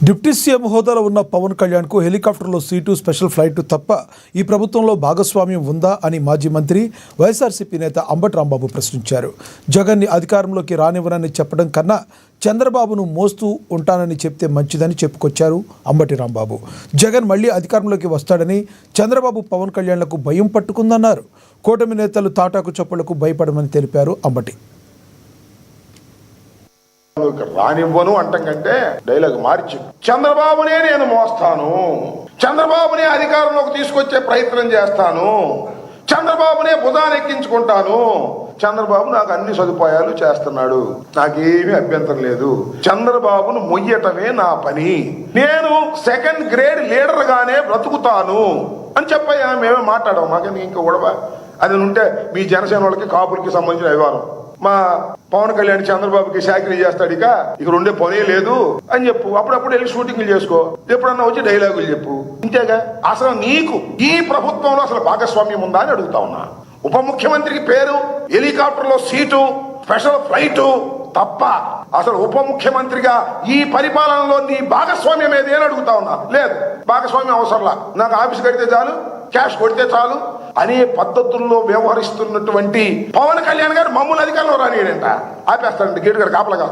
Deputy CM హోదాలో ఉన్న పవన్ కళ్యాణ్కు హెలికాప్టర్లో సీటు స్పెషల్ ఫ్లైట్ తప్ప ఈ ప్రభుత్వంలో భాగస్వామ్యం ఉందా అని మాజీ మంత్రి వైఎస్ఆర్సీపీ నేత అంబటి రాంబాబు ప్రశ్నించారు. జగన్ని అధికారంలోకి రానివ్వనని చెప్పడం కన్నా చంద్రబాబును మోస్తూ ఉంటానని చెప్తే మంచిదని చెప్పుకొచ్చారు అంబటి రాంబాబు. జగన్ మళ్లీ అధికారంలోకి వస్తాడని, చంద్రబాబు పవన్ కళ్యాణ్లకు భయం పట్టుకుందన్నారు. కూటమి నేతలు తాటాకు చప్పుళ్లకు భయపడమని తెలిపారు అంబటి. రానివ్వను అంటం కంటే డైలాగ్ మార్చి చంద్రబాబునే నేను మోస్తాను, చంద్రబాబునే అధికారంలోకి తీసుకొచ్చే ప్రయత్నం చేస్తాను, చంద్రబాబునే భుజాన్ని ఎక్కించుకుంటాను, చంద్రబాబు నాకు అన్ని సదుపాయాలు చేస్తున్నాడు, నాకేమీ అభ్యంతరం లేదు, చంద్రబాబును మొయ్యటమే నా పని, నేను సెకండ్ గ్రేడ్ లీడర్ గానే బ్రతుకుతాను అని చెప్పయ్యా. మేమే మాట్లాడాం, మాకెందుకు ఇంకా గొడవ? అది ఉంటే మీ జనసేన వాళ్ళకి కాపులకి సంబంధించిన వ్యవహారం. మా పవన్ కళ్యాణ్ చంద్రబాబుకి శాఖరీ చేస్తాడు, ఇక ఉండే పనే లేదు అని చెప్పు. అప్పుడప్పుడు వెళ్ళి షూటింగ్లు చేసుకో, ఎప్పుడన్నా వచ్చి డైలాగులు చెప్పు. ఇంతేగా. అసలు నీకు ఈ ప్రభుత్వంలో అసలు భాగస్వామ్యం ఉందా అని అడుగుతా ఉన్నా. ఉప ముఖ్యమంత్రికి పేరు, హెలికాప్టర్లో సీటు, స్పెషల్ ఫ్లైట్ తప్ప అసలు ఉప ముఖ్యమంత్రిగా ఈ పరిపాలనలో నీ భాగస్వామ్యం ఏది అని అడుగుతా ఉన్నా. లేదు, భాగస్వామ్యం అవసరంలా, నాకు ఆఫీస్ కడితే చాలు, క్యాష్ కొడితే చాలు అనే పద్ధతుల్లో వ్యవహరిస్తున్నటువంటి పవన్ కళ్యాణ్ గారు మమ్మల్ని అధికారంలో రానియడంట. ఆపేస్తాడంట, గేటు గారు కాపలాగా.